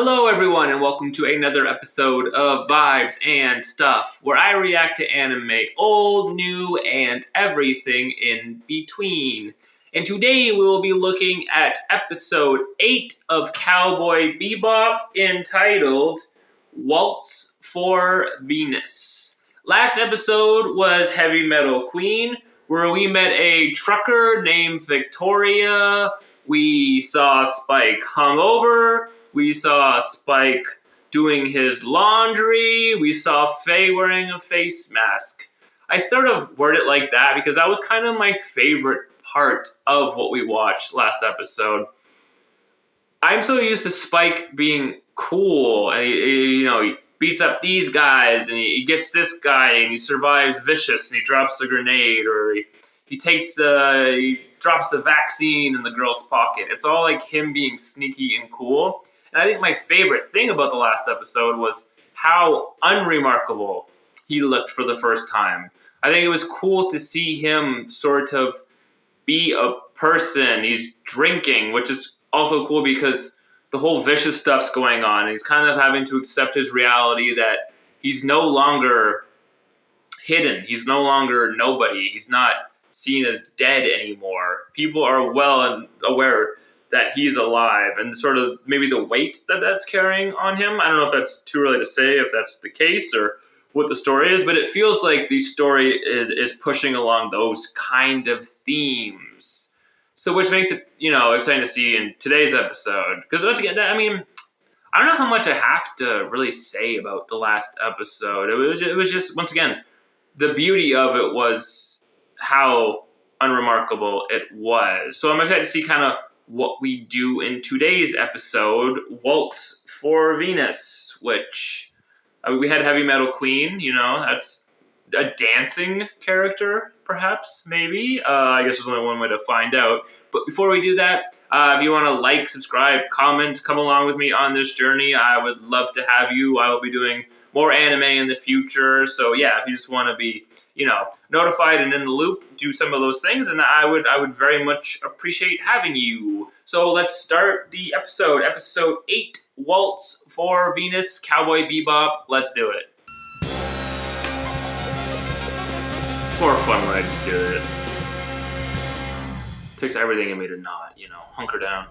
Hello, everyone, and welcome to another episode of Vibes and Stuff, where I react to anime, old, new, and everything in between. And today we will be looking at episode 8 of Cowboy Bebop, entitled Waltz for Venus. Last episode was Heavy Metal Queen, where we met a trucker named Victoria. We saw Spike hungover. We saw Spike doing his laundry. We saw Faye wearing a face mask. I sort of word it like that because that was kind of my favorite part of what we watched last episode. I'm so used to Spike being cool, and he beats up these guys, and he gets this guy, and he survives Vicious, and he drops the grenade, or he drops the vaccine in the girl's pocket. It's all like him being sneaky and cool. And I think my favorite thing about the last episode was how unremarkable he looked for the first time. I think it was cool to see him sort of be a person. He's drinking, which is also cool because the whole Vicious stuff's going on. And he's kind of having to accept his reality that he's no longer hidden. He's no longer nobody. He's not seen as dead anymore. People are well aware that he's alive, and sort of maybe the weight that's carrying on him. I don't know if that's too early to say if that's the case or what the story is, but it feels like the story is pushing along those kind of themes. So which makes it, exciting to see in today's episode. Because once again, I don't know how much I have to really say about the last episode. It was just, once again, the beauty of it was how unremarkable it was. So I'm excited to see kind of what we do in today's episode, Waltz for Venus, which we had Heavy Metal Queen, that's a dancing character, perhaps, maybe. I guess there's only one way to find out. But before we do that, if you want to like, subscribe, comment, come along with me on this journey, I would love to have you. I will be doing more anime in the future. So yeah, if you just want to be, notified and in the loop, do some of those things, and I would very much appreciate having you. So let's start the episode. Episode 8, Waltz for Venus, Cowboy Bebop. Let's do it. It's more fun when I just do it. Takes everything in me to not, hunker down.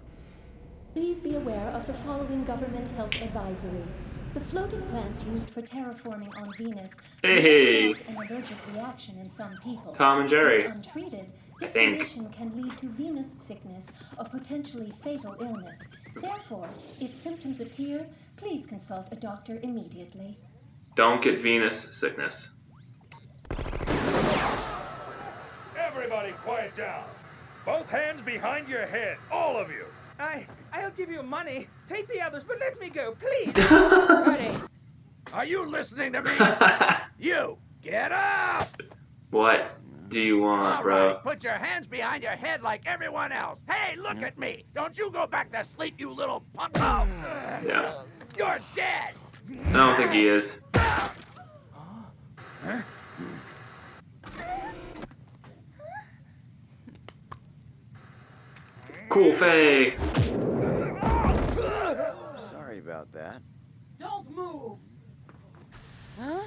Please be aware of the following government health advisory. The floating plants used for terraforming on Venus Hey. cause an allergic reaction in some people. Tom and Jerry. If untreated, this think. condition can lead to venous sickness, a potentially fatal illness. Therefore, if symptoms appear, please consult a doctor immediately. Don't get venous sickness. Everybody quiet down. Both hands behind your head, all of you. I'll give you money. Take the others, but let me go, please. Ready. Are you listening to me? You, get up! What do you want, All bro? right, put your hands behind your head like everyone else. Hey, look at me. Don't you go back to sleep, you little punk. Oh. Yeah. You're dead. I don't think he is. Cool, Faye. Sorry about that. Don't move. Huh?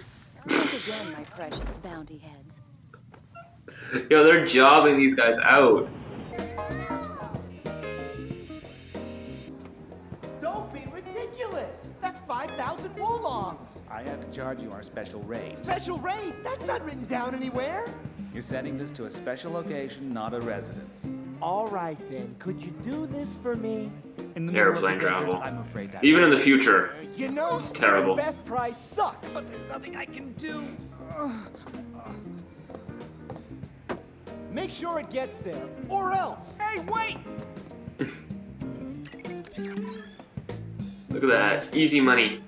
Once again, my precious bounty heads. Yo, they're jobbing these guys out. Don't be ridiculous! That's 5,000 woolongs! I have to charge you our special rate. Special rate? That's not written down anywhere! You're sending this to a special location, not a residence. All right then, could you do this for me? In the Airplane middle of the desert, travel. I'm afraid that Even in the future. You know, It's terrible. your best price sucks! But there's nothing I can do. Make sure it gets there, or else! Hey, wait! Look at that. Easy money.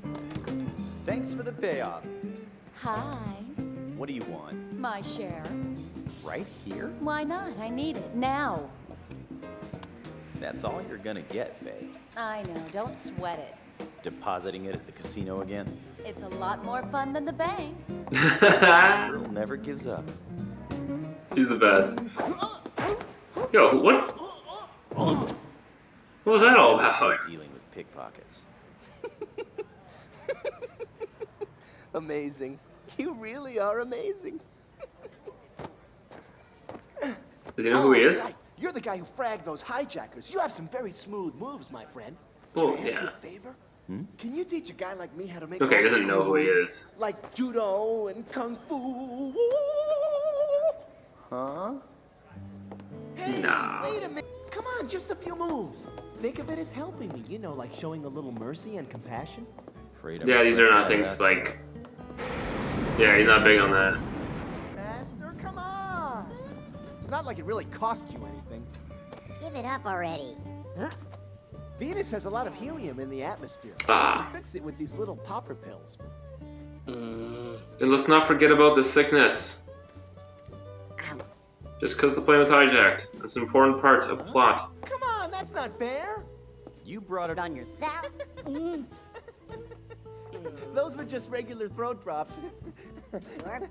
Thanks for the payoff. Hi. What do you want? My share. Right here? Why not? I need it now. That's all you're gonna get, Faye. I know. Don't sweat it. Depositing it at the casino again? It's a lot more fun than the bank. Girl never gives up. She's the best. Yo, what? What was that all about? Dealing with pickpockets. Amazing. You really are amazing. Does he know who he is? Right. You're the guy who fragged those hijackers. You have some very smooth moves, my friend. Can Oh, I ask you yeah. a favor? Can you teach a guy like me how to make Okay, he all those doesn't know cool who he moves? is. Like judo and kung fu. Huh? Hey, No. wait a minute. Come on, just a few moves. Think of it as helping me, you know, like showing a little mercy and compassion. Afraid I'm Yeah, these are not afraid things of like. Yeah, he's not big on that. Master, come on. It's not like it really cost you anything. Give it up already. Venus has a lot of helium in the atmosphere. Ah. You can fix it with these little popper pills. And let's not forget about the sickness. Just because the plane was hijacked. That's an important part of the plot. Come on, that's not fair. You brought it on. On yourself. Those were just regular throat drops. You're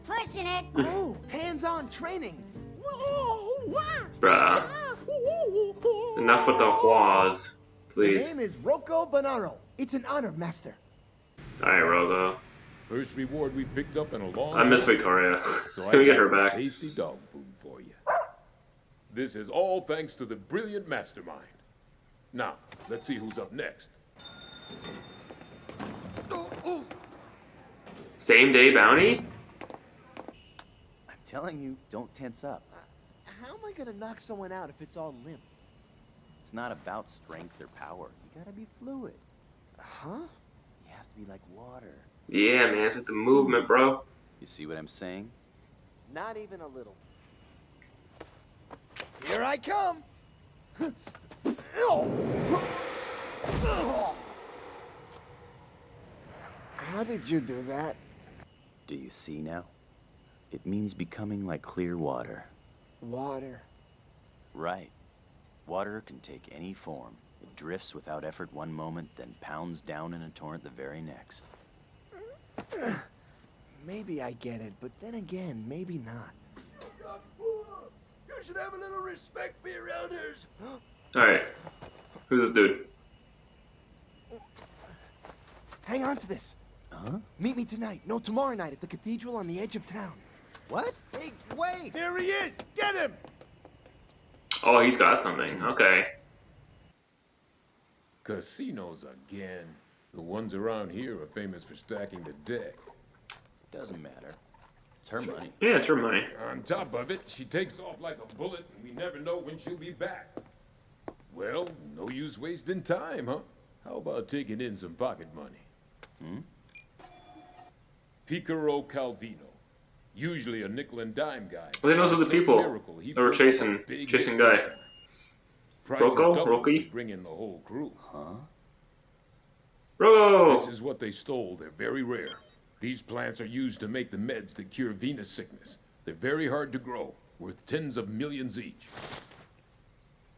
pushing it. Oh, hands-on training. Bruh. Enough with the whas, please. The name is Rocco Bonaro. It's an honor, Master. Alright, Rogo. First reward we picked up in a long I miss time. Victoria. So Can we got get her some back? tasty dog food for you. This is all thanks to the brilliant mastermind. Now, let's see who's up next. Same day bounty? I'm telling you, don't tense up. How am I gonna knock someone out if it's all limp? It's not about strength or power. You gotta be fluid. Huh? You have to be like water. Yeah, man, it's like the movement, bro. You see what I'm saying? Not even a little. Here I come. How did you do that? Do you see now? It means becoming like clear water. Water. Right. Water can take any form. It drifts without effort one moment, then pounds down in a torrent the very next. Maybe I get it, but then again, maybe not. You should have a little respect for your elders. Alright. Who's this dude? Hang on to this. Huh? Meet me tonight. No, tomorrow night at the cathedral on the edge of town. What? Hey, wait! There he is. Get him. Oh, he's got something. Okay. Casinos again. The ones around here are famous for stacking the deck. Doesn't matter. It's her money. Yeah, it's her money. On top of it, she takes off like a bullet, and we never know when she'll be back. Well, no use wasting time, huh? How about taking in some pocket money? Picaro Calvino. Usually a nickel and dime guy. Well, those are the Some people miracle he that were pulled off a chasing big Guy. hit this time. Prices Rocco? doubled Rocky? to bring in the whole crew. Huh? Rogo! This is what they stole. They're very rare. These plants are used to make the meds that cure venous sickness. They're very hard to grow, worth tens of millions each.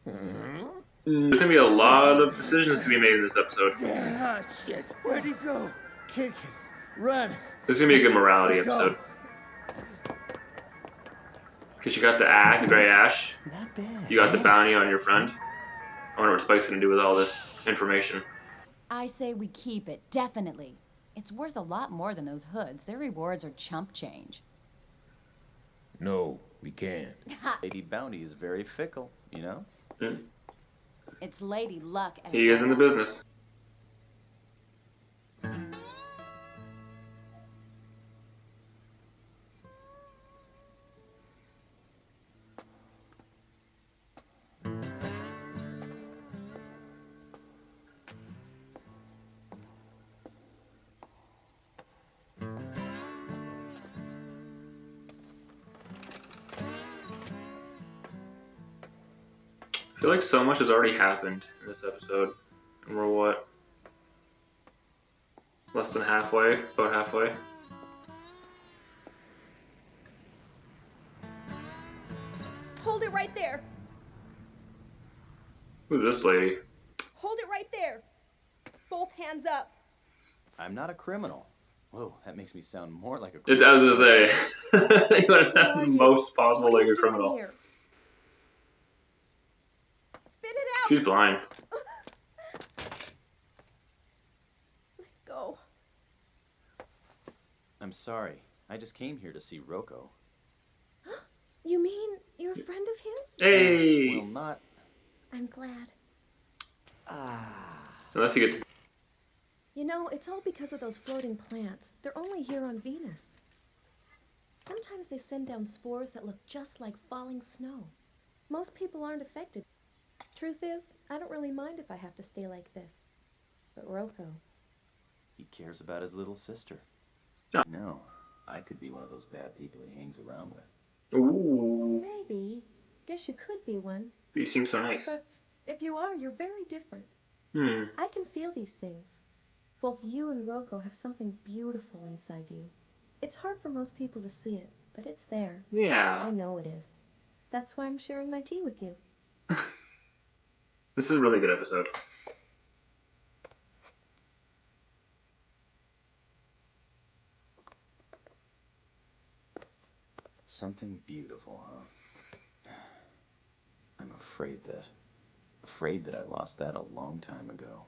There's gonna be a lot of decisions to be made in this episode. Ah, shit. Where'd he go? Kick him. Run. This is gonna be a good morality Let's go. episode. Because you got the act, Grey Ash. Not bad. You got the bounty on your friend. I wonder what Spike's gonna do with all this information. I say we keep it, definitely. It's worth a lot more than those hoods. Their rewards are chump change. No, we can't. Lady Bounty is very fickle, you know? It's Lady Luck. He is in the business. I feel like so much has already happened in this episode. And we're what? Less than halfway? About halfway? Hold it right there. Who's this lady? Hold it right there. Both hands up. I'm not a criminal. Whoa, that makes me sound more like a I criminal. was gonna say, you want to Who are sound you? most possible What like are you a doing criminal. here? Spit it out. She's blind. I'm sorry. I just came here to see Rocco. You mean you're a friend of his? Hey! Well, not... I'm glad. Unless he gets... You know, it's all because of those floating plants. They're only here on Venus. Sometimes they send down spores that look just like falling snow. Most people aren't affected. Truth is, I don't really mind if I have to stay like this. But Rocco... He cares about his little sister. Oh. No, I could be one of those bad people he hangs around with. Ooh. Maybe. Guess you could be one. You seem so nice. But if you are, you're very different. Hmm. I can feel these things. Both you and Rocco have something beautiful inside you. It's hard for most people to see it, but it's there. Yeah. I know it is. That's why I'm sharing my tea with you. This is a really good episode. Something beautiful, huh? I'm afraid that I lost that a long time ago.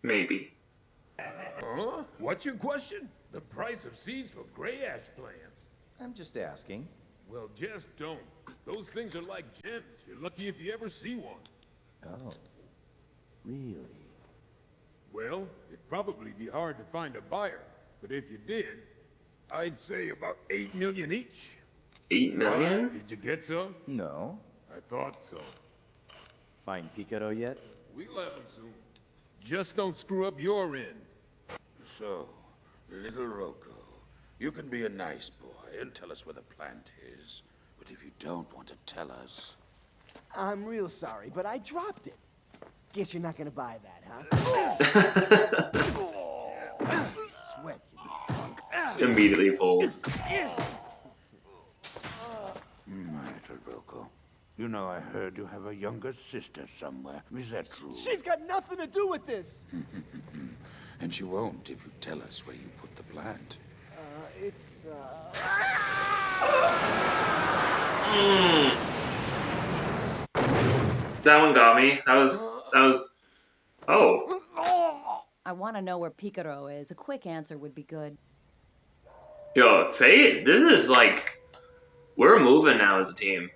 Maybe. Huh? What's your question? The price of seeds for gray ash plants. I'm just asking. Well, just don't. Those things are like gems. You're lucky if you ever see one. Oh, really? Well, it'd probably be hard to find a buyer. But if you did, I'd say about 8 million each. 8 million? Did you get some? No. I thought so. Find Picaro yet? We'll have them soon. Just don't screw up your end. So, little Rocco, you can be a nice boy and tell us where the plant is. But if you don't want to tell us... I'm real sorry, but I dropped it. Guess you're not gonna buy that, huh? Sweat, you punk. Immediately folds. My little Rocco, you know I heard you have a younger sister somewhere. Is that true? She's got nothing to do with this. And she won't if you tell us where you put the plant. That one got me. That was. Oh. I want to know where Picaro is. A quick answer would be good. Yo, Faye, this is like. We're moving now as a team.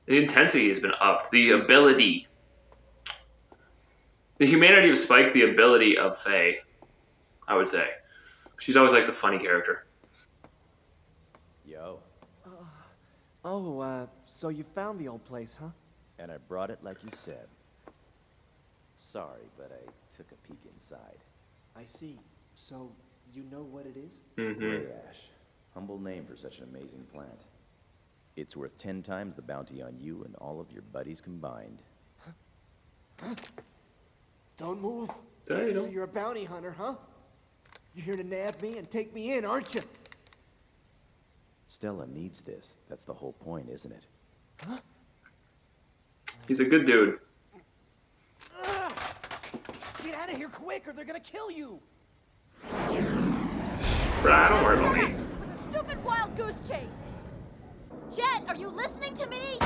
The intensity has been upped. The ability. The humanity of Spike, the ability of Faye, I would say. She's always like the funny character. Yo. So you found the old place, huh? And I brought it like you said. Sorry, but I took a peek inside. I see. So, you know what it is? Gray ash. Humble name for such an amazing plant. It's worth 10 times the bounty on you and all of your buddies combined. Don't move. So you're a bounty hunter, huh? You're here to nab me and take me in, aren't you? Stella needs this. That's the whole point, isn't it? Huh? He's a good dude. Get out of here quick or they're gonna kill you! Bruh, don't worry about me. It was a stupid wild goose chase. Jet, are you listening to me?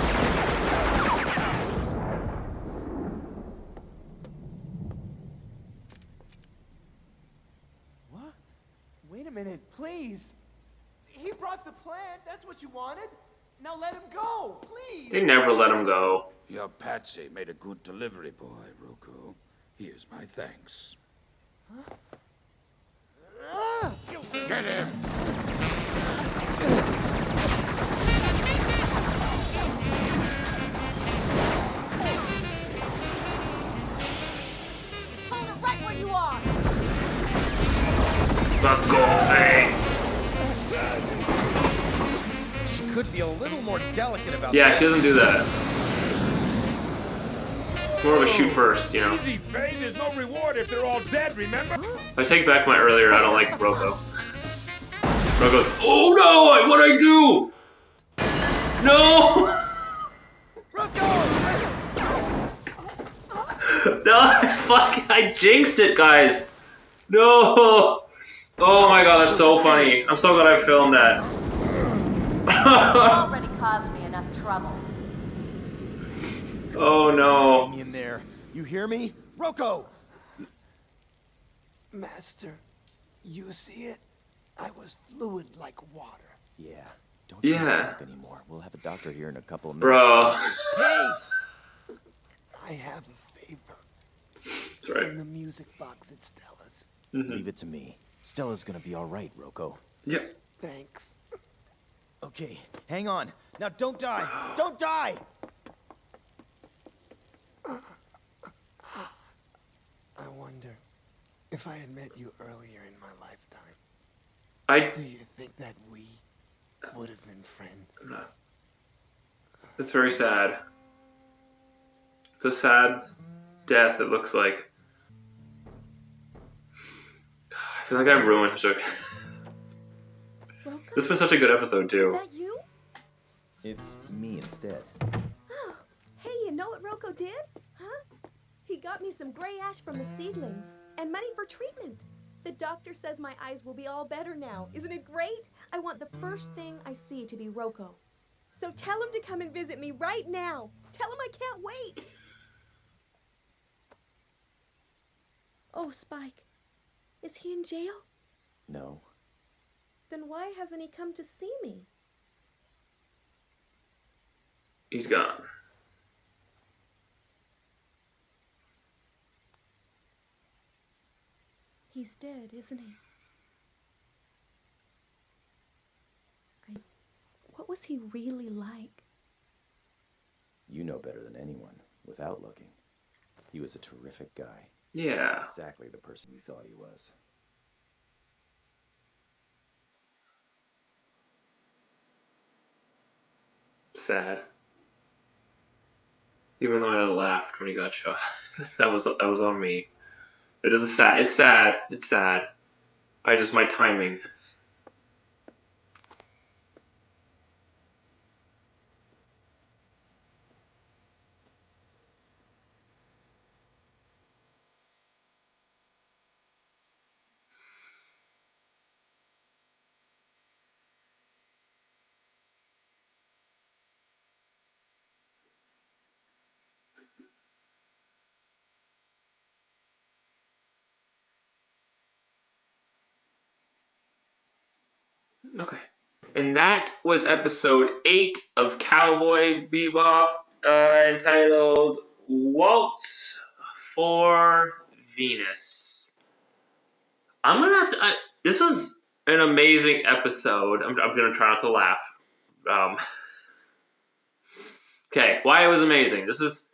What? Wait a minute, please. He brought the plant. That's what you wanted. Now let him go, please. They never let him go. Your Patsy made a good delivery, boy, Rocco. Here's my thanks. Huh? Get him! Hold it right where you are. Let's go, Faye. She could be a little more delicate about Yeah, that. she doesn't do that. More of a shoot first, you know. Easy, Faye. There's no reward if they're all dead, remember? I take back my earlier, I don't like Rocco. Rocco's, oh no, what'd I do? No! No, fuck, I jinxed it, guys. No! Oh my god, that's so funny. I'm so glad I filmed that. You already caused me enough trouble. Oh no. Hang in there. You hear me? Rocco! Master, you see it? I was fluid like water. Yeah. Don't try to Yeah. talk anymore. We'll have a doctor here in a couple of minutes. Bro. Hey! I have a favor. That's right. In the music box at Stella's. Leave it to me. Stella's gonna be all right, Rocco. Yep. Thanks. Okay, hang on. Now don't die! Don't die! I wonder if I had met you earlier in my lifetime. Do you think that we would have been friends? No. It's very sad. It's a sad death, it looks like. I feel like I've ruined such a... This has been such a good episode, too. Is that you? It's me instead. Oh, hey, you know what Rocco did? Huh? He got me some gray ash from the seedlings and money for treatment. The doctor says my eyes will be all better now. Isn't it great? I want the first thing I see to be Rocco. So tell him to come and visit me right now. Tell him I can't wait. Oh, Spike. Is he in jail? No. Then why hasn't he come to see me? He's gone. He's dead, isn't he? What was he really like? You know better than anyone, without looking. He was a terrific guy. Yeah. Exactly the person you thought he was. Sad. Even though I laughed when he got shot. that was on me. It is sad. It's sad. It's sad. My timing. Okay. And that was episode 8 of Cowboy Bebop, entitled Waltz for Venus. I'm gonna have to. This was an amazing episode. I'm gonna try not to laugh. Okay, why it was amazing. This is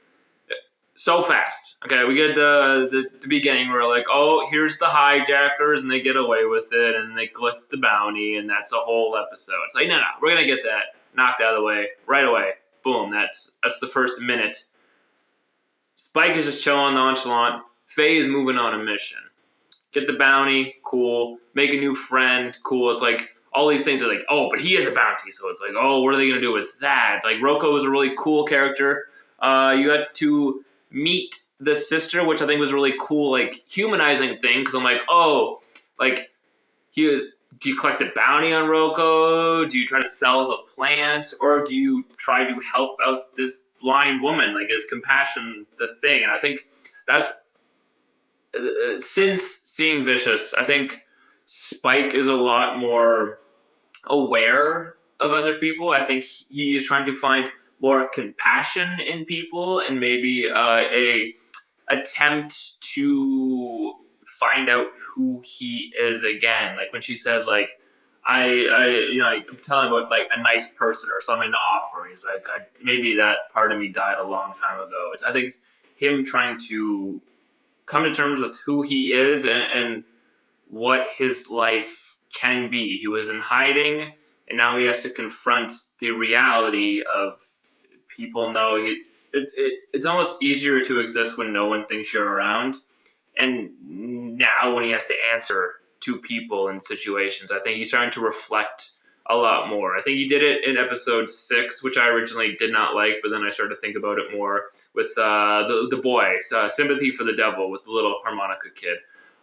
so fast. Okay, we get the beginning where like, oh, here's the hijackers, and they get away with it, and they collect the bounty, and that's a whole episode. It's like, no, we're gonna get that knocked out of the way right away. Boom, that's the first minute. Spike is just chilling nonchalant. Faye is moving on a mission. Get the bounty, cool. Make a new friend, cool. It's like all these things are like, oh, but he has a bounty, so it's like, oh, what are they gonna do with that? Like Rocco was a really cool character. You got to meet the sister, which I think was a really cool, like humanizing thing. Because I'm like, oh, like do you collect a bounty on Rocco? Do you try to sell the plant, or do you try to help out this blind woman? Like, is compassion the thing? And I think that's since seeing Vicious, I think Spike is a lot more aware of other people. I think he is trying to find more compassion in people, and maybe a attempt to find out who he is again. Like when she says, like, I'm telling about like a nice person or something to offer. He's like, maybe that part of me died a long time ago. I think it's him trying to come to terms with who he is and what his life can be. He was in hiding, and now he has to confront the reality of people knowing it's almost easier to exist when no one thinks you're around. And now when he has to answer to people in situations, I think he's starting to reflect a lot more. I think he did it in episode 6, which I originally did not like, but then I started to think about it more with the boy, Sympathy for the Devil, with the little harmonica kid.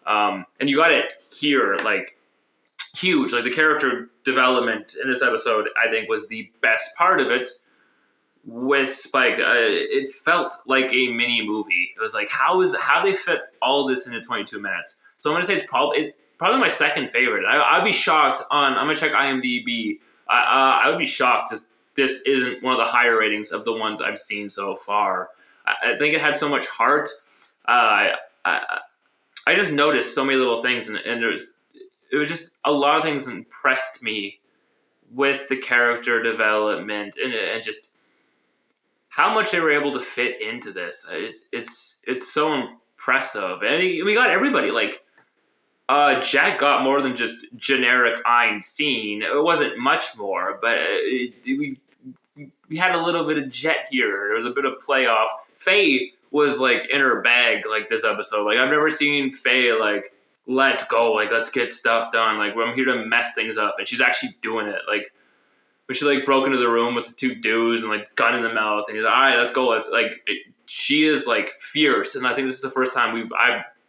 And you got it here, like, huge. Like, the character development in this episode, I think, was the best part of it. with Spike. It felt like a mini movie. It was like, how they fit all this into 22 minutes. So I'm gonna say it's probably my second favorite. I'd be shocked I'm gonna check IMDb. I would be shocked if this isn't one of the higher ratings of the ones I've seen so far. I think it had so much heart. I just noticed so many little things, and it was just a lot of things impressed me with the character development and just how much they were able to fit into this. It's so impressive, and we got everybody. Like Jack got more than just generic Ein scene. It wasn't much more, but we had a little bit of Jet here. There was a bit of playoff. Faye was like in her bag like this episode. Like I've never seen Faye like, let's go, like let's get stuff done. Like I'm here to mess things up, and she's actually doing it. Like when she like broke into the room with the two dudes and like gun in the mouth, and he's like, all right, let's go. She is like fierce, and I think this is the first time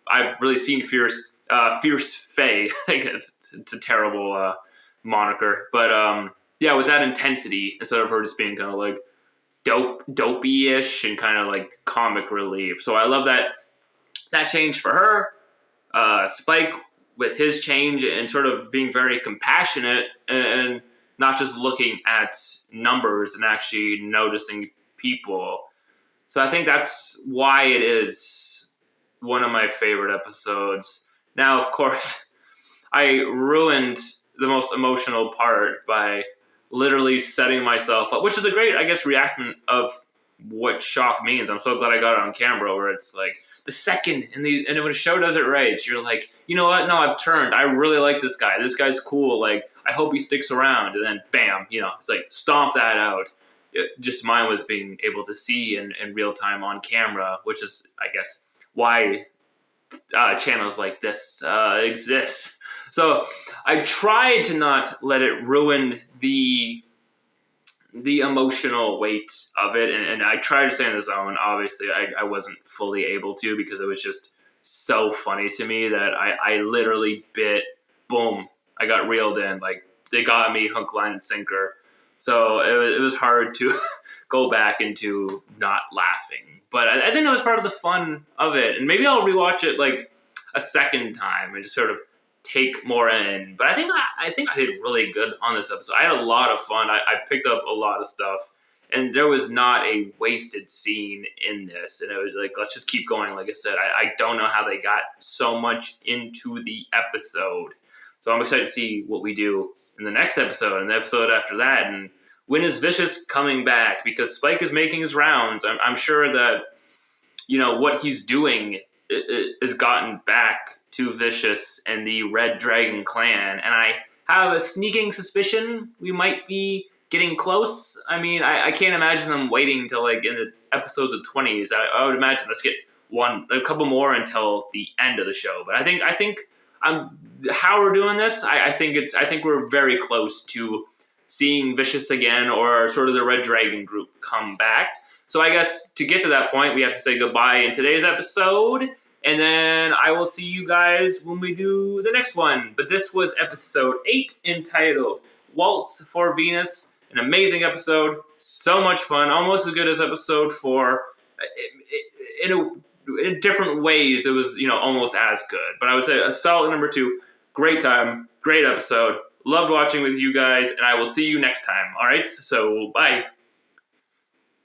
I've really seen fierce Faye. It's a terrible moniker, but yeah, with that intensity instead of her just being kind of like dopey-ish and kind of like comic relief. So I love that change for her. Spike with his change and sort of being very compassionate and not just looking at numbers and actually noticing people. So I think that's why it is one of my favorite episodes. Now, of course, I ruined the most emotional part by literally setting myself up, which is a great, I guess, reaction of what shock means. I'm so glad I got it on camera, where it's like the second and when a show does it right, you're like, you know what? No, I've turned. I really like this guy. This guy's cool. Like, I hope he sticks around. And then bam, it's like stomp that out. Just mine was being able to see in real time on camera, which is, I guess, why channels like this exist. So I tried to not let it ruin the emotional weight of it, and I tried to stay in the zone. Obviously, I wasn't fully able to, because it was just so funny to me that I literally boom, I got reeled in. Like, they got me hook, line, and sinker. So it was hard to go back into not laughing. But I think that was part of the fun of it. And maybe I'll rewatch it like a second time and just sort of take more in. But I think I did really good on this episode. I had a lot of fun. I picked up a lot of stuff, and there was not a wasted scene in this. And it was like, let's just keep going. Like I said, I don't know how they got so much into the episode. So I'm excited to see what we do in the next episode and the episode after that. And when is Vicious coming back? Because Spike is making his rounds. I'm sure that, what he's doing is gotten back to Vicious and the Red Dragon clan, and I have a sneaking suspicion we might be getting close. I mean, I can't imagine them waiting till like in the episodes of 20s. I would imagine let's get a couple more until the end of the show. But I think how we're doing this. I think we're very close to seeing Vicious again, or sort of the Red Dragon group come back. So I guess to get to that point, we have to say goodbye in today's episode. And then I will see you guys when we do the next one. But this was episode 8, entitled Waltz for Venus. An amazing episode. So much fun. Almost as good as episode 4. In different ways, it was, almost as good. But I would say a solid number 2. Great time. Great episode. Loved watching with you guys. And I will see you next time. All right? So, bye.